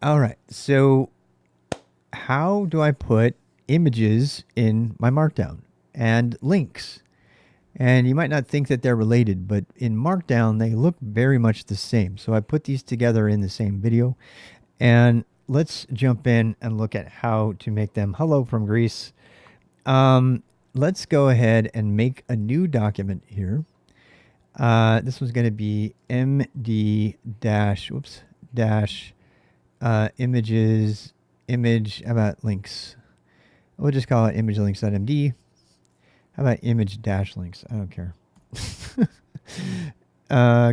All right. So how do I put images in my Markdown and links? And you might not think that they're related, but in Markdown, they look very much the same. So I put these together in the same video. And let's jump in and look at how to make them. Hello from Greece. Let's go ahead and make a new document here. This one's going to be MD dash, whoops, dash images, image, how about links? We'll just call it image links.md. How about image dash links? I don't care.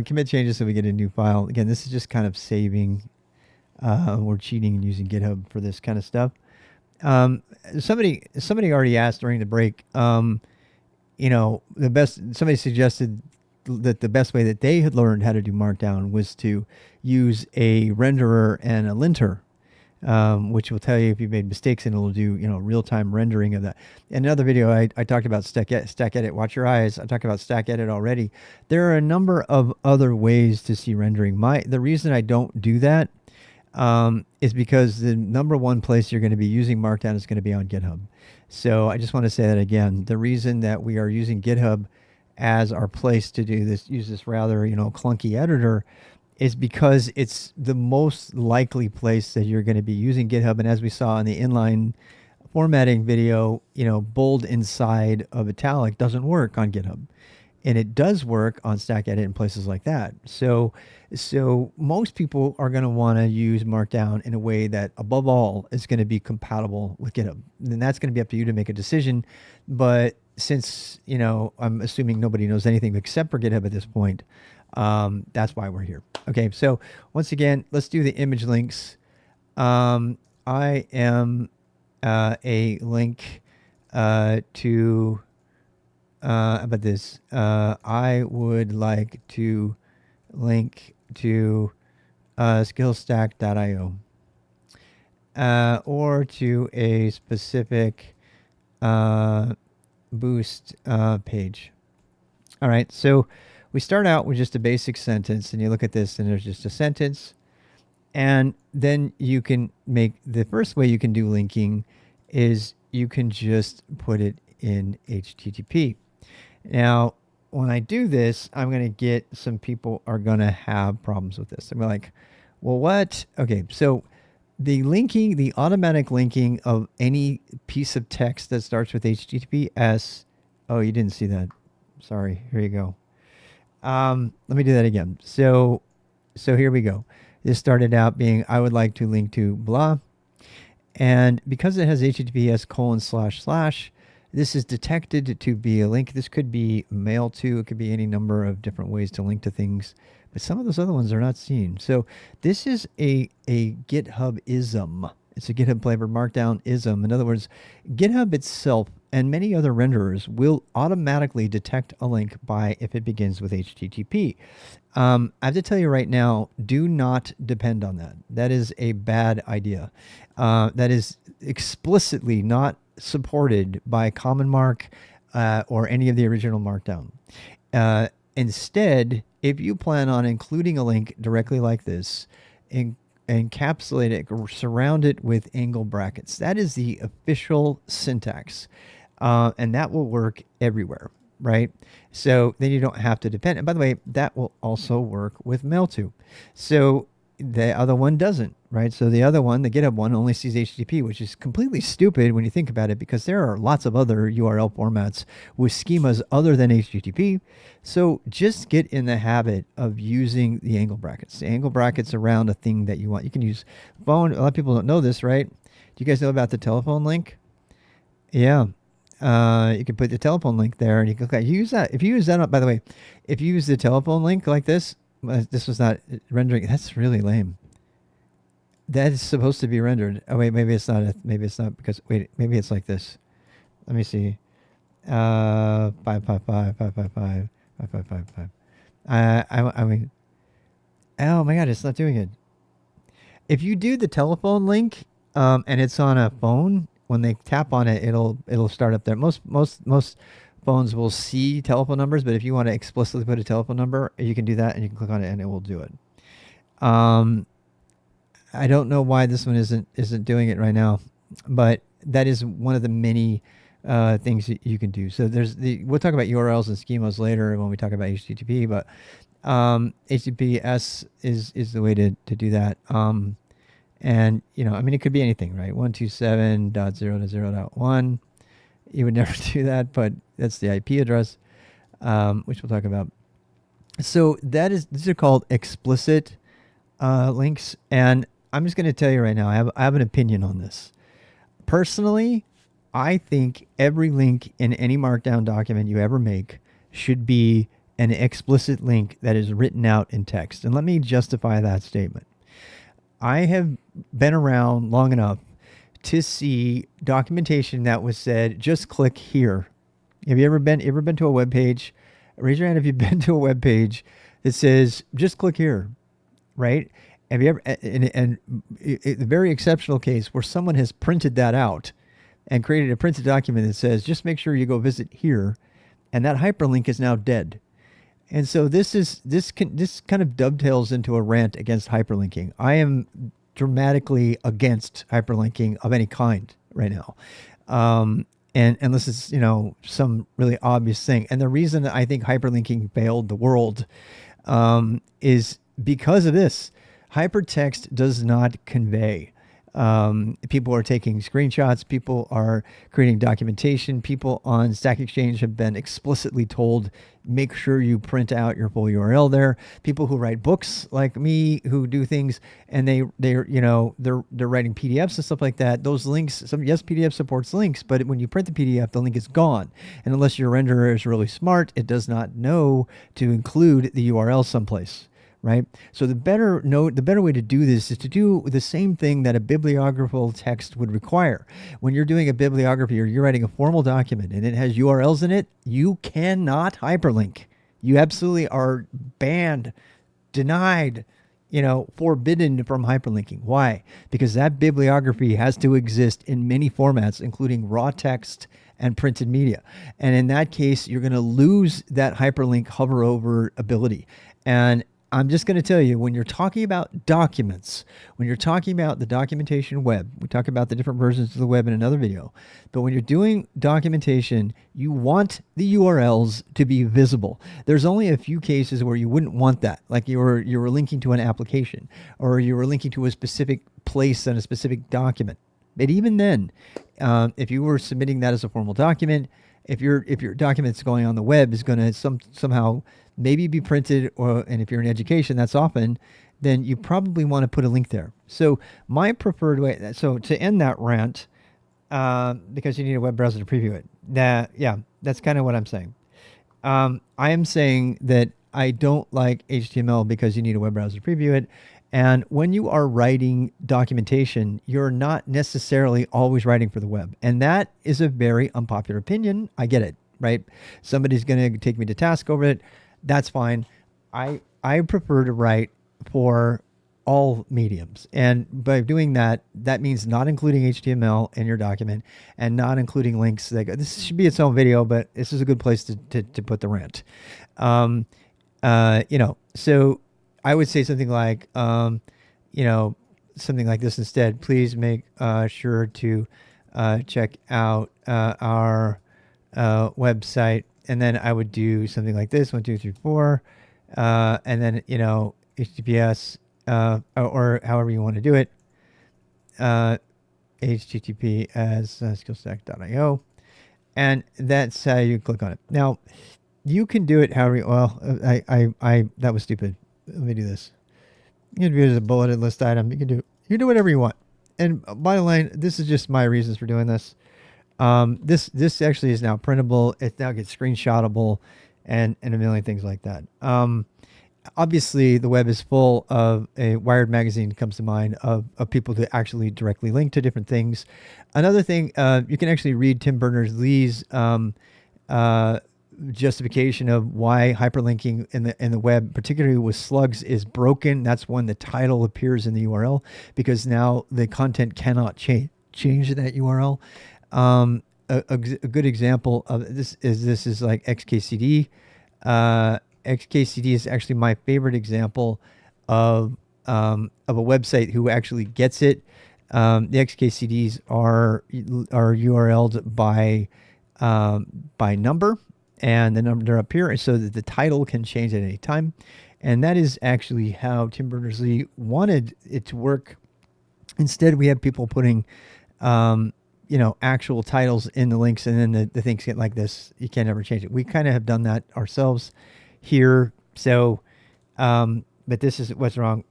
Commit changes so we get a new file. Again, this is just kind of saving. We're cheating and using GitHub for this kind of stuff. Somebody already asked during the break. Somebody suggested that the best way that they had learned how to do Markdown was to use a renderer and a linter, which will tell you if you made mistakes, and it'll do real-time rendering of that. In another video, I talked about Stack Edit. Watch your eyes. I talked about Stack Edit already. There are a number of other ways to see rendering. The reason I don't do that is because the number one place you're going to be using Markdown is going to be on GitHub. So I just want to say that again. The reason that we are using GitHub as our place to use this rather clunky editor, is because it's the most likely place that you're going to be using GitHub. And as we saw in the inline formatting video, bold inside of italic doesn't work on GitHub. And it does work on Stack Edit and places like that. So most people are going to want to use Markdown in a way that, above all, is going to be compatible with GitHub. And that's going to be up to you to make a decision. But since, I'm assuming nobody knows anything except for GitHub at this point, that's why we're here. Okay, so once again, let's do the image links. I am a link to... about this, I would like to link to skillstack.io or to a specific boost page. All right, so we start out with just a basic sentence, and you look at this, and there's just a sentence. And then you can make, the first way you can do linking is you can just put it in HTTP. Now, when I do this, I'm going to get some people are going to have problems with this. I'm like, well, what? Okay, so the linking, the automatic linking of any piece of text that starts with HTTPS. Oh, you didn't see that. Sorry. Here you go. Let me do that again. So here we go. This started out being, I would like to link to blah. And because it has HTTPS://, this is detected to be a link. This could be mail to, it could be any number of different ways to link to things, but some of those other ones are not seen. So this is a GitHub-ism. It's a GitHub flavored Markdown ism. In other words, GitHub itself and many other renderers will automatically detect a link if it begins with HTTP. I have to tell you right now, do not depend on that. That is a bad idea. That is explicitly not supported by Common Mark or any of the original Markdown. Instead, if you plan on including a link directly like this, encapsulate it, surround it with angle brackets. That is the official syntax. And that will work everywhere, right? So then you don't have to depend. And by the way, that will also work with mail to. So the other one doesn't, right? So the other one, the GitHub one, only sees HTTP, which is completely stupid when you think about it, because there are lots of other URL formats with schemas other than HTTP. So just get in the habit of using the angle brackets. The angle brackets around a thing that you want. You can use phone. A lot of people don't know this, right? Do you guys know about the telephone link? Yeah. You can put the telephone link there, and you can use that. If you use that, by the way, if you use the telephone link like this, this was not rendering. That's really lame. That is supposed to be rendered. Oh wait, maybe it's not. Maybe it's not because maybe it's like this. Let me see. 555. I mean, oh my God, it's not doing it. If you do the telephone link, and it's on a phone, when they tap on it, it'll start up there. Most phones will see telephone numbers, but if you want to explicitly put a telephone number, you can do that, and you can click on it, and it will do it. I don't know why this one isn't doing it right now, but that is one of the many things that you can do. So we'll talk about URLs and schemas later when we talk about HTTP, but HTTPS is the way to do that. And I mean, it could be anything, right? 127.0.0.1. You would never do that, but that's the IP address, which we'll talk about. So these are called explicit links, and I'm just going to tell you right now, I have an opinion on this. Personally, I think every link in any Markdown document you ever make should be an explicit link that is written out in text. And let me justify that statement. I have been around long enough to see documentation that was said, just click here. Have you ever been to a web page? Raise your hand if you've been to a web page that says, just click here, right? Have you ever, and the very exceptional case where someone has printed that out and created a printed document that says, just make sure you go visit here, and that hyperlink is now dead. And so this kind of dovetails into a rant against hyperlinking. I am dramatically against hyperlinking of any kind right now. And unless it's, some really obvious thing. And the reason I think hyperlinking failed the world is because of this. Hypertext does not convey. People are taking screenshots. People are creating documentation. People on Stack Exchange have been explicitly told, make sure you print out your full URL there. People who write books like me, who do things, and they're writing PDFs and stuff like that. Those links, yes, PDF supports links, but when you print the PDF, the link is gone. And unless your renderer is really smart, it does not know to include the URL someplace. Right? So the better way to do this is to do the same thing that a bibliographical text would require. When you're doing a bibliography or you're writing a formal document and it has URLs in it, you cannot hyperlink. You absolutely are banned, denied, forbidden from hyperlinking. Why? Because that bibliography has to exist in many formats, including raw text and printed media. And in that case, you're going to lose that hyperlink hover over ability. And I'm just going to tell you, when you're talking about documents, when you're talking about the documentation web, we talk about the different versions of the web in another video, but when you're doing documentation, you want the URLs to be visible. There's only a few cases where you wouldn't want that, like you were linking to an application or you were linking to a specific place in a specific document. But even then, if you were submitting that as a formal document, if your document that's going on the web is going to somehow maybe be printed, and if you're in education, that's often, then you probably want to put a link there. So my preferred way, so to end that rant, because you need a web browser to preview it, that's kind of what I'm saying. I am saying that I don't like HTML because you need a web browser to preview it. And when you are writing documentation, you're not necessarily always writing for the web. And that is a very unpopular opinion. I get it, right? Somebody's going to take me to task over it. That's fine. I prefer to write for all mediums. And by doing that, that means not including HTML in your document and not including links. This should be its own video, but this is a good place to put the rant. So I would say something like, something like this instead. Please make sure to check out our website. And then I would do something like this, 1, 2, 3, 4, and then, HTTPS, or however you want to do it, HTTP as skillstack.io, and that's how you click on it. Now, you can do it however that was stupid. Let me do this. You can view it as a bulleted list item. You can do whatever you want. And bottom line, this is just my reasons for doing this. This actually is now printable. It now gets screenshotable and a million things like that. Obviously the web is full of Wired magazine comes to mind of people that actually directly link to different things. Another thing, you can actually read Tim Berners-Lee's, justification of why hyperlinking in the web, particularly with slugs, is broken. That's when the title appears in the URL, because now the content cannot change that URL. A good example of this is like XKCD. XKCD is actually my favorite example of of a website who actually gets it. The XKCDs are URL'd by number, and the number they're up here, so that the title can change at any time. And that is actually how Tim Berners-Lee wanted it to work. Instead, we have people putting, actual titles in the links, and then the things get like this. You can't ever change it. We kind of have done that ourselves here. So, but this is what's wrong.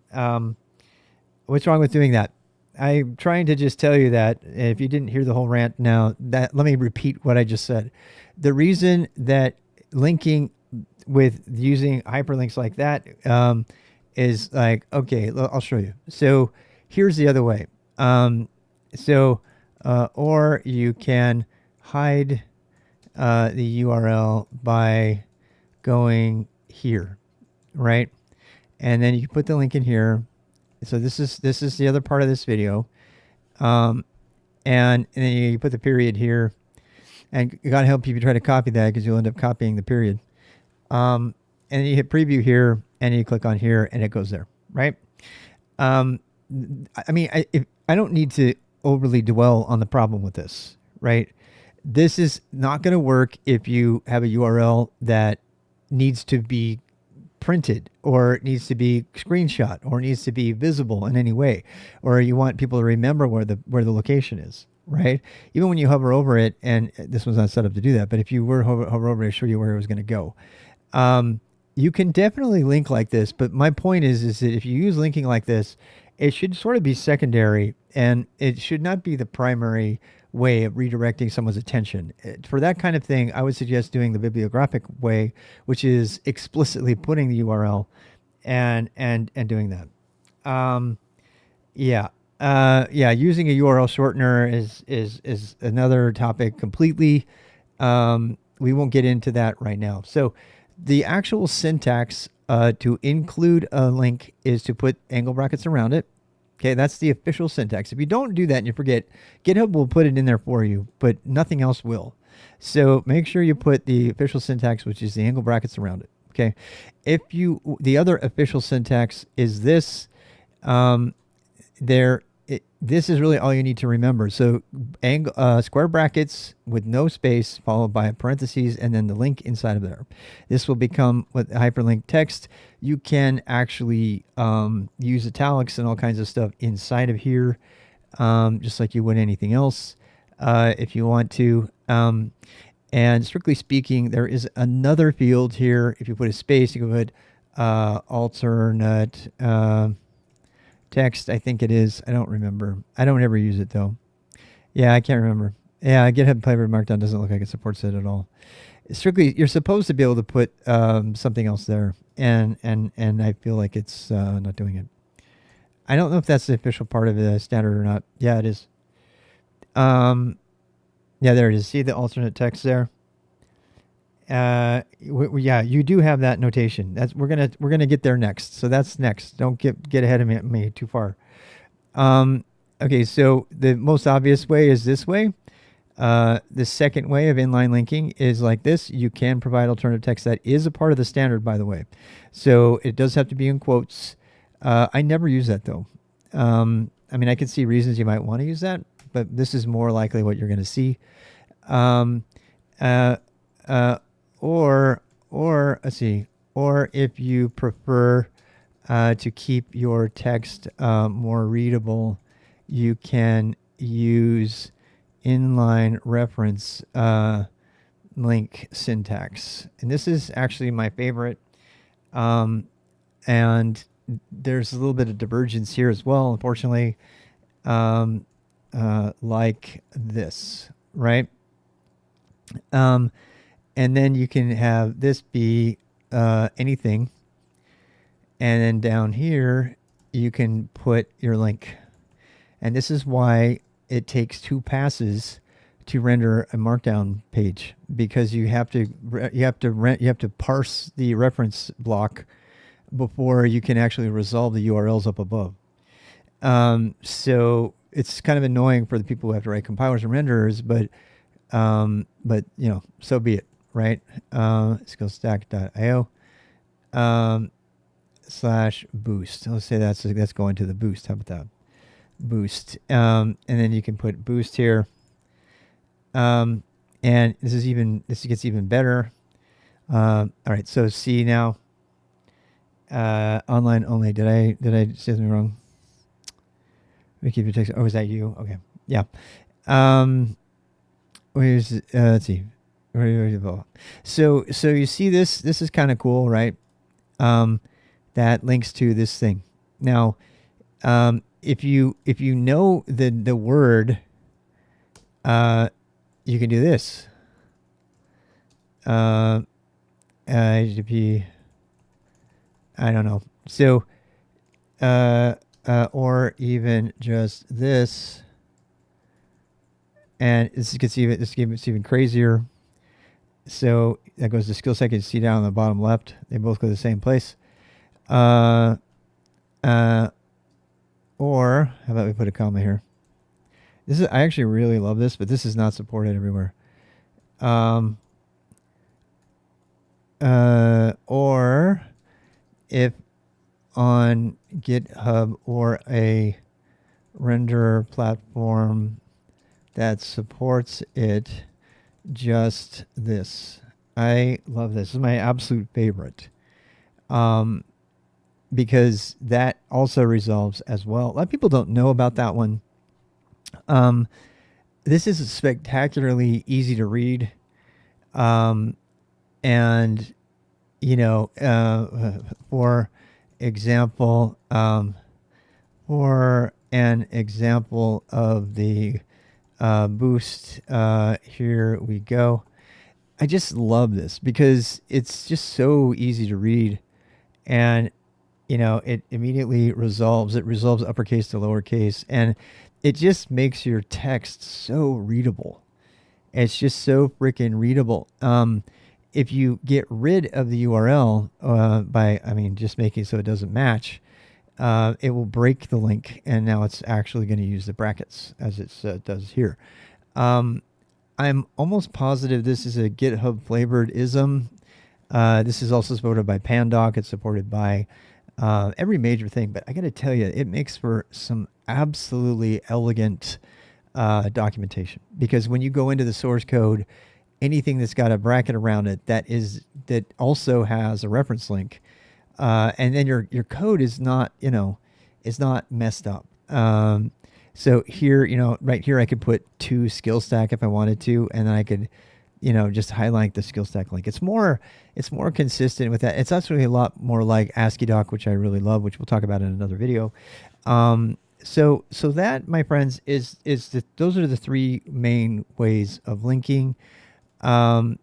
What's wrong with doing that? I'm trying to just tell you that if you didn't hear the whole rant now, that let me repeat what I just said. The reason that linking with using hyperlinks like that is like, okay, I'll show you. So here's the other way. Or you can hide the URL by going here, right? And then you put the link in here. So this is the other part of this video. And then you put the period here. And God help you if you try to copy that, because you'll end up copying the period. And then you hit preview here, and you click on here, and it goes there, right? I don't need to overly dwell on the problem with this, right? This is not going to work if you have a URL that needs to be printed, or it needs to be screenshot, or it needs to be visible in any way, or you want people to remember where the location is, right? Even when you hover over it, and this was not set up to do that, but if you were hover over it, show you where it was going to go. You can definitely link like this, but my point is that if you use linking like this, it should sort of be secondary, and it should not be the primary way of redirecting someone's attention. For that kind of thing, I would suggest doing the bibliographic way, which is explicitly putting the URL and doing that. Using a URL shortener is another topic completely. We won't get into that right now. So the actual syntax to include a link is to put angle brackets around it. Okay, that's the official syntax. If you don't do that and you forget, GitHub will put it in there for you, but nothing else will. So make sure you put the official syntax, which is the angle brackets around it. Okay, the other official syntax is this. This is really all you need to remember. So square brackets with no space, followed by a parentheses, and then the link inside of there. This will become with hyperlink text. You can actually use italics and all kinds of stuff inside of here, just like you would anything else, if you want to. And strictly speaking, there is another field here. If you put a space, you can put alternate text, I think it is. I don't remember. I don't ever use it though. Yeah, I can't remember. Yeah, GitHub Private Markdown doesn't look like it supports it at all. Strictly, you're supposed to be able to put something else there, and I feel like it's not doing it. I don't know if that's the official part of the standard or not. Yeah, it is. Yeah, there it is. See the alternate text there? Yeah, you do have that notation. We're gonna get there next. So that's next. Don't get ahead of me too far. Okay, so the most obvious way is this way. The second way of inline linking is like this. You can provide alternative text. That is a part of the standard, by the way. So it does have to be in quotes. I never use that though. I can see reasons you might want to use that, but this is more likely what you're going to see. Or let's see, or if you prefer to keep your text more readable, you can use inline reference link syntax. And this is actually my favorite. And there's a little bit of divergence here as well, unfortunately, like this, right? And then you can have this be anything. And then down here, you can put your link. And this is why it takes 2 passes to render a Markdown page, because you have to parse the reference block before you can actually resolve the URLs up above. So it's kind of annoying for the people who have to write compilers and renderers, but so be it. Right? Skillstack.io. slash boost. Let's say that's going to the boost. How about that? Boost. And then you can put boost here. And this gets even better. All right, so see now. Online only. Did I say something wrong? We keep your text. Oh, is that you? Okay. Yeah. Where's let's see. So you see this. This is kind of cool, right? That links to this thing. Now, if you know the word, you can do this. HTTP. I don't know. So, or even just this, and this gets even crazier. So that goes to skill set. You can see down on the bottom left. They both go to the same place. Or how about we put a comma here? I actually really love this, but this is not supported everywhere. Or if on GitHub or a renderer platform that supports it, just this. I love this. This is my absolute favorite. Because that also resolves as well. A lot of people don't know about that one. This is spectacularly easy to read. And, you know, for example, of the boost, here we go. I just love this because it's just so easy to read, and you know it immediately resolves. It resolves uppercase to lowercase, and it just makes your text so readable. It's just so freaking readable. If you get rid of the URL by just making it so it doesn't match, it will break the link, and now it's actually going to use the brackets as it does here. I'm almost positive this is a GitHub flavored ism. This is also supported by Pandoc. It's supported by every major thing, but I got to tell you, it makes for some absolutely elegant documentation, because when you go into the source code, anything that's got a bracket around it that also has a reference link, and then your code is not messed up. So here, right here, I could put to skill stack if I wanted to, and then I could, just highlight the skill stack link. It's more consistent with that. It's actually a lot more like ASCII doc, which I really love, which we'll talk about in another video. So that, my friends, those are the three main ways of linking. I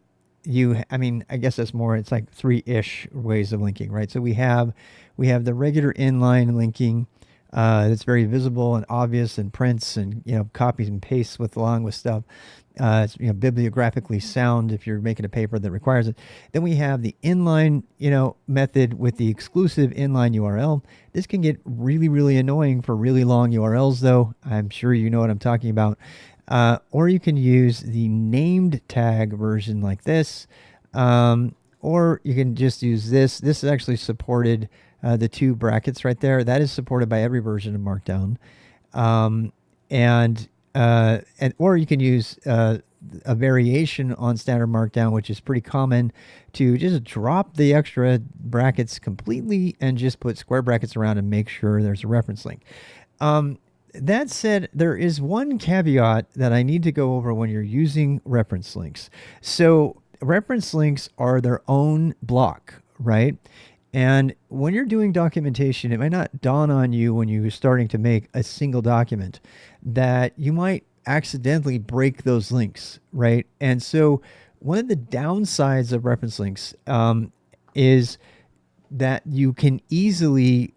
guess that's more, it's like three-ish ways of linking, right? So we have the regular inline linking, that's very visible and obvious and prints and, copies and pastes along with stuff. It's, bibliographically sound if you're making a paper that requires it. Then we have the inline, method with the exclusive inline URL. This can get really, really annoying for really long URLs, though. I'm sure you know what I'm talking about. Or you can use the named tag version like this. Or you can just use this. This is actually supported, the two brackets right there. That is supported by every version of Markdown. Or you can use a variation on standard Markdown, which is pretty common, to just drop the extra brackets completely and just put square brackets around and make sure there's a reference link. That said, there is one caveat that I need to go over when you're using reference links. So reference links are their own block, right? And when you're doing documentation, it might not dawn on you when you're starting to make a single document that you might accidentally break those links, right? And so one of the downsides of reference links is that you can easily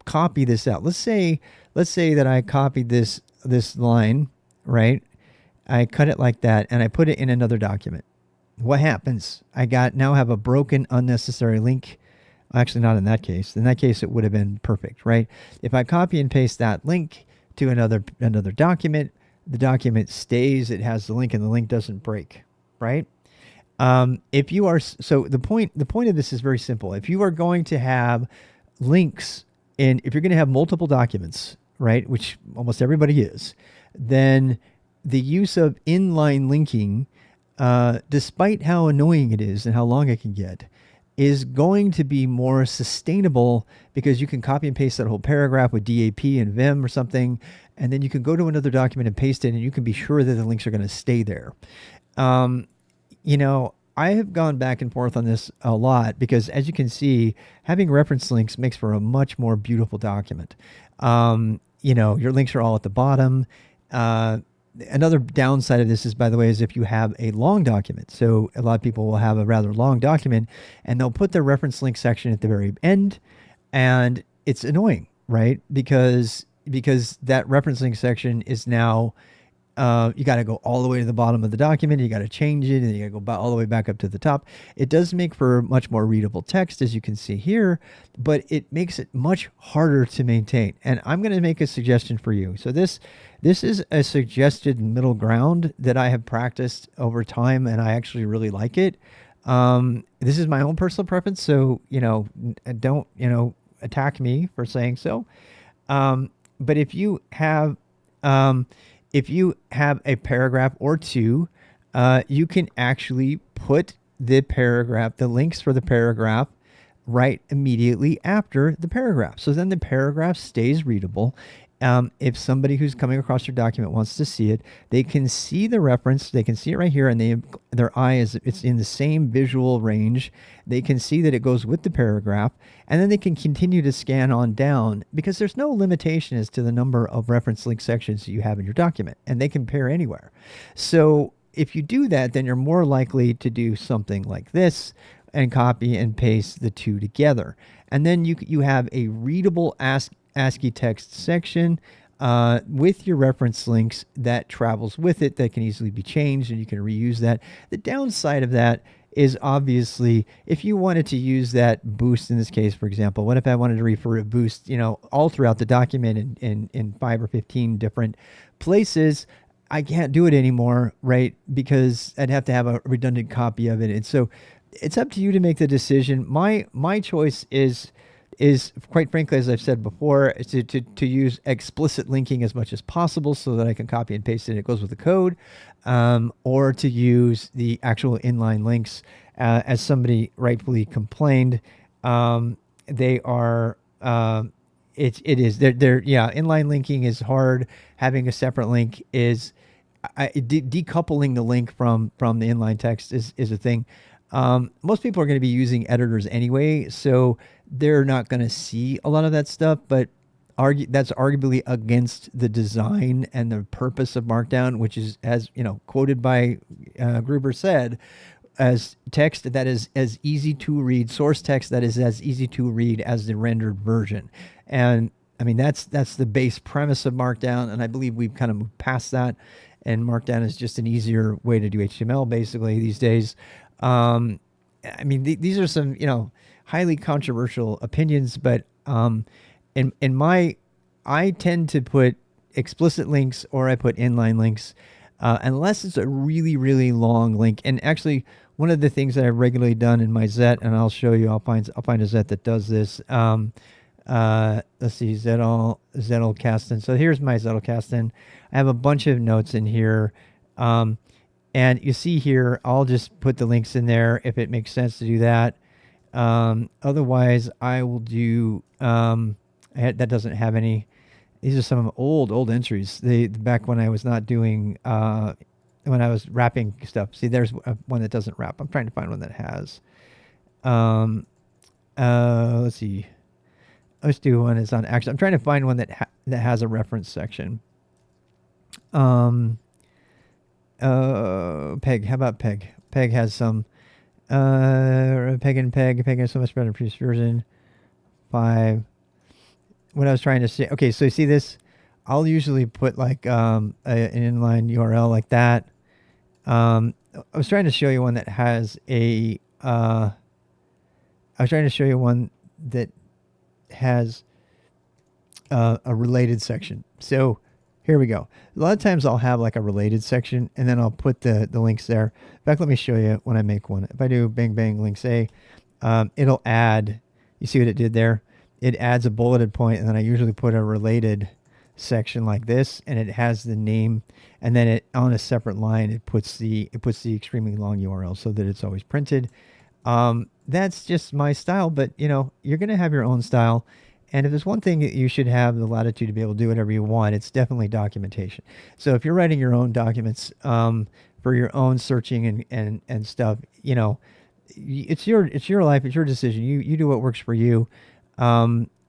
copy this out. Let's say that I copied this line, right? I cut it like that and I put it in another document. What happens? I now have a broken, unnecessary link. Actually, not in that case. In that case, it would have been perfect, right? If I copy and paste that link to another document, the document stays. It has the link, and the link doesn't break, right? The point of this is very simple. If you are going to have links, and if you're going to have multiple documents, right, which almost everybody is, then the use of inline linking, despite how annoying it is and how long it can get, is going to be more sustainable because you can copy and paste that whole paragraph with DAP and Vim or something, and then you can go to another document and paste it, and you can be sure that the links are going to stay there. You know, I have gone back and forth on this a lot because, as you can see, having reference links makes for a much more beautiful document. You know, your links are all at the bottom. Another downside of this is, by the way, is if you have a long document. So a lot of people will have a rather long document and they'll put their reference link section at the very end, and it's annoying, right? Because that reference link section is now, you got to go all the way to the bottom of the document. You got to change it, and you got to go all the way back up to the top. It does make for much more readable text, as you can see here, but it makes it much harder to maintain. And I'm going to make a suggestion for you. So this is a suggested middle ground that I have practiced over time, and I actually really like it. This is my own personal preference, so don't attack me for saying so. But if you have a paragraph or two, you can actually put the links for the paragraph right immediately after the paragraph. So then the paragraph stays readable. If somebody who's coming across your document wants to see it, they can see the reference. They can see it right here, and their eye it's in the same visual range. They can see that it goes with the paragraph, and then they can continue to scan on down because there's no limitation as to the number of reference link sections that you have in your document, and they can pair anywhere. So if you do that, then you're more likely to do something like this and copy and paste the two together. And then you have a readable ASCII text section with your reference links that travels with it, that can easily be changed, and you can reuse that. The downside of that is obviously if you wanted to use that boost in this case, for example, what if I wanted to refer to boost, all throughout the document in 5 or 15 different places? I can't do it anymore, right? Because I'd have to have a redundant copy of it. And so it's up to you to make the decision. My choice is quite frankly, as I've said before, is to use explicit linking as much as possible so that I can copy and paste it and it goes with the code, or to use the actual inline links. As somebody rightfully complained, they are, inline linking is hard. Having a separate link is, decoupling the link from the inline text is a thing. Most people are going to be using editors anyway, so they're not going to see a lot of that stuff, but that's arguably against the design and the purpose of Markdown, which is, as quoted by Gruber said, as text that is as easy to read, source text that is as easy to read as the rendered version. And I mean, that's the base premise of Markdown, and I believe we've kind of moved past that, and Markdown is just an easier way to do HTML basically these days. I mean, these are some, highly controversial opinions, but I tend to put explicit links or I put inline links, unless it's a really, really long link. And actually, one of the things that I've regularly done in my Zet, and I'll show you, I'll find a Zet that does this. Let's see, Zettelkasten. So here's my Zettelkasten. I have a bunch of notes in here. And you see here, I'll just put the links in there if it makes sense to do that. Otherwise, I will do, that doesn't have any. These are some old entries. Back when I was not doing, when I was wrapping stuff. See, there's one that doesn't wrap. I'm trying to find one that has. Let's see. Let's do one that's on action. I'm trying to find one that has a reference section. Peg. How about Peg? Peg has some. Peg has so much better previous version. 5. What I was trying to say. Okay, so you see this? I'll usually put like an inline URL like that. I was trying to show you one that has a. I was trying to show you one that has a related section. So here we go. A lot of times I'll have like a related section and then I'll put the links there. In fact, let me show you when I make one. If I do bang, bang, links A, it'll add, you see what it did there? it adds a bulleted point, and then I usually put a related section like this, and it has the name, and then it on a separate line it puts the extremely long URL so that it's always printed. That's just my style, but you're going to have your own style. And if there's one thing that you should have the latitude to be able to do whatever you want, it's definitely documentation. So if you're writing your own documents for your own searching and stuff, it's your life, it's your decision. You do what works for you.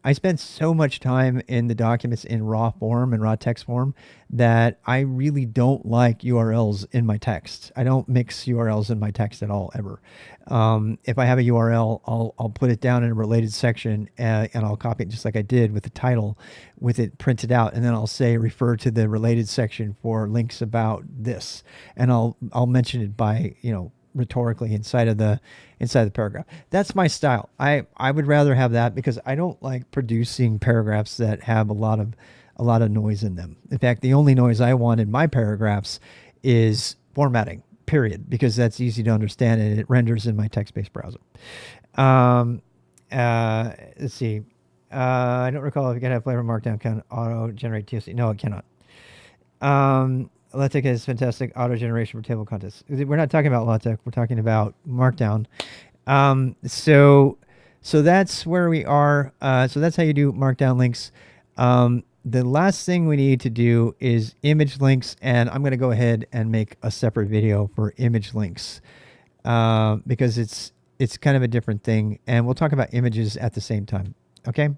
I spent so much time in the documents in raw form and raw text form that I really don't like URLs in my text. I don't mix URLs in my text at all, ever. If I have a URL, I'll put it down in a related section, and I'll copy it just like I did with the title, with it printed out, and then I'll say refer to the related section for links about this, and I'll mention it by rhetorically inside the paragraph. That's my style. I would rather have that because I don't like producing paragraphs that have a lot of noise in them. In fact, the only noise I want in my paragraphs is formatting, period, because that's easy to understand and it renders in my text-based browser. Let's see. I don't recall if you can have flavor Markdown can auto-generate TSC. No, it cannot. LaTeX is fantastic auto generation for table contents. We're not talking about LaTeX. We're talking about Markdown. So that's where we are. So that's how you do Markdown links. The last thing we need to do is image links, and I'm going to go ahead and make a separate video for image links because it's kind of a different thing, and we'll talk about images at the same time. Okay.